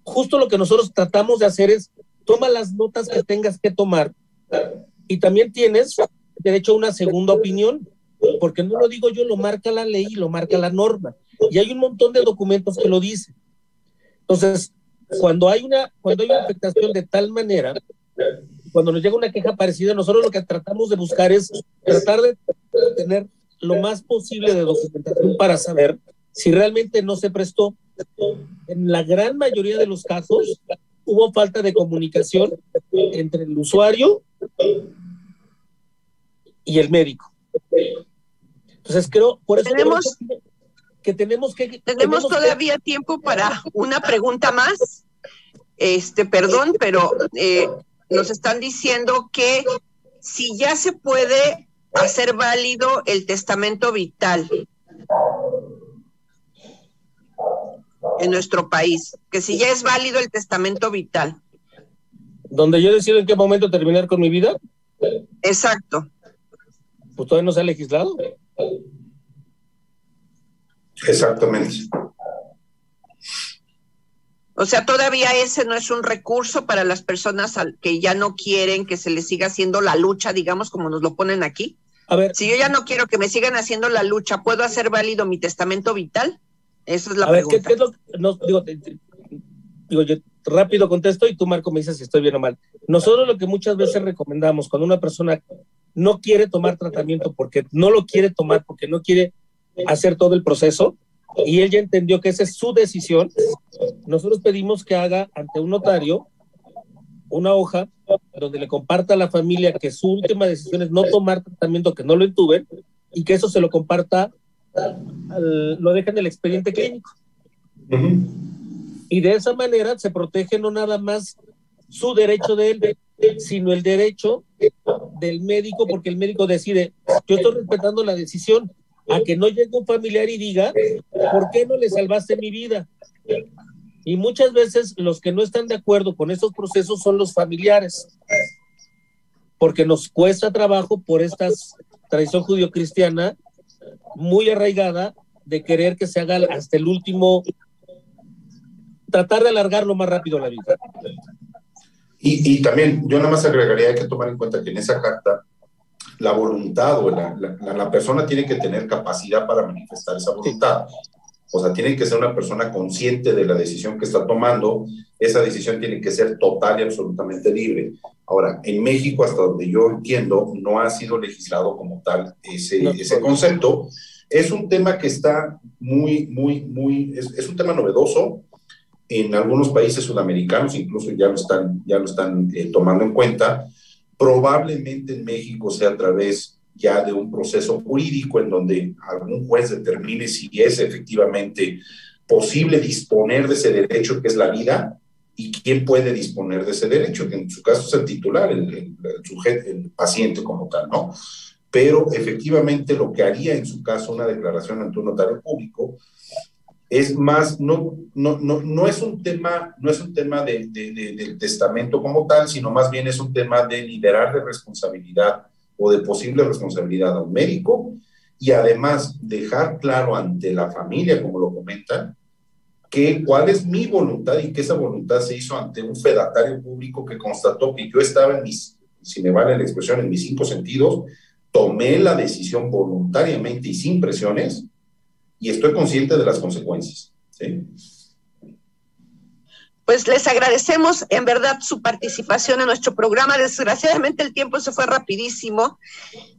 Justo lo que nosotros tratamos de hacer es, toma las notas que tengas que tomar y también tienes derecho a una segunda opinión, porque no lo digo yo, lo marca la ley y lo marca la norma. Y hay un montón de documentos que lo dicen. Entonces, cuando hay una afectación de tal manera, cuando nos llega una queja parecida, nosotros lo que tratamos de buscar es tratar de tener lo más posible de documentación para saber si realmente no se prestó. En la gran mayoría de los casos hubo falta de comunicación entre el usuario y el médico. Entonces creo, por eso tenemos todavía tiempo para una pregunta más. Perdón, pero nos están diciendo que si ya se puede hacer válido el testamento vital en nuestro país, que si ya es válido el testamento vital. ¿Donde yo decido en qué momento terminar con mi vida? Exacto. Pues todavía no se ha legislado. Exactamente. O sea, todavía ese no es un recurso para las personas que ya no quieren que se les siga haciendo la lucha, digamos, como nos lo ponen aquí. A ver, si yo ya no quiero que me sigan haciendo la lucha, ¿puedo hacer válido mi testamento vital? Esa es la pregunta. ¿Qué es lo que, no, digo, yo rápido contesto y tú, Marco, me dices si estoy bien o mal. Nosotros lo que muchas veces recomendamos cuando una persona no quiere tomar tratamiento porque no lo quiere tomar, porque no quiere hacer todo el proceso, y él ya entendió que esa es su decisión, nosotros pedimos que haga ante un notario una hoja donde le comparta a la familia que su última decisión es no tomar tratamiento, que no lo intuben, y que eso se lo comparta, lo deja en el expediente clínico. Y de esa manera se protege no nada más su derecho de él, sino el derecho del médico, porque el médico decide, yo estoy respetando la decisión, a que no llegue un familiar y diga, ¿por qué no le salvaste mi vida? Y muchas veces los que no están de acuerdo con estos procesos son los familiares, porque nos cuesta trabajo por esta tradición judio-cristiana muy arraigada de querer que se haga hasta el último, tratar de alargar lo más rápido la vida. Y también yo nada más agregaría, hay que tomar en cuenta que en esa carta la voluntad o la persona tiene que tener capacidad para manifestar esa voluntad. O sea, tiene que ser una persona consciente de la decisión que está tomando. Esa decisión tiene que ser total y absolutamente libre. Ahora, en México, hasta donde yo entiendo, no ha sido legislado como tal ese concepto. Es un tema que está es un tema novedoso. En algunos países sudamericanos incluso ya lo están tomando en cuenta. Probablemente en México sea a través ya de un proceso jurídico en donde algún juez determine si es efectivamente posible disponer de ese derecho que es la vida y quién puede disponer de ese derecho, que en su caso es el titular, el sujeto, el paciente como tal, ¿no? Pero efectivamente lo que haría en su caso una declaración ante un notario público es más, no es un tema del testamento como tal, sino más bien es un tema de liberar de responsabilidad o de posible responsabilidad a un médico y además dejar claro ante la familia, como lo comentan, que cuál es mi voluntad y que esa voluntad se hizo ante un fedatario público que constató que yo estaba en si me vale la expresión, en mis 5 sentidos, tomé la decisión voluntariamente y sin presiones, y estoy consciente de las consecuencias. ¿Sí? Pues les agradecemos en verdad su participación en nuestro programa. Desgraciadamente el tiempo se fue rapidísimo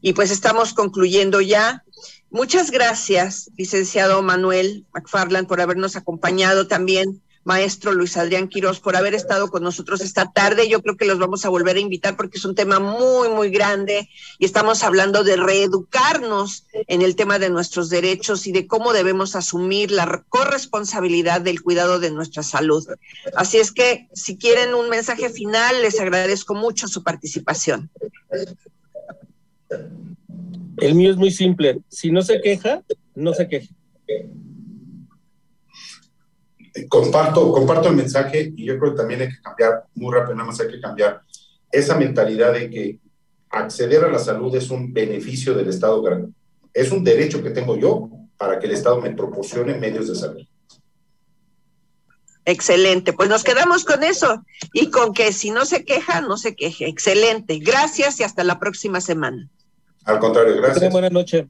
y pues estamos concluyendo ya. Muchas gracias, licenciado Manuel McFarland, por habernos acompañado, también maestro Luis Adrián Quirós, por haber estado con nosotros esta tarde. Yo creo que los vamos a volver a invitar porque es un tema muy, muy grande y estamos hablando de reeducarnos en el tema de nuestros derechos y de cómo debemos asumir la corresponsabilidad del cuidado de nuestra salud. Así es que, si quieren un mensaje final, les agradezco mucho su participación. El mío es muy simple. Si no se queja, no se queje. Comparto el mensaje y yo creo que también hay que cambiar, muy rápido, nada más hay que cambiar esa mentalidad de que acceder a la salud es un beneficio del Estado, es un derecho que tengo yo para que el Estado me proporcione medios de salud. Excelente, pues nos quedamos con eso y con que si no se queja, no se queje. Excelente, gracias y hasta la próxima semana. Al contrario, gracias. Buenas noches.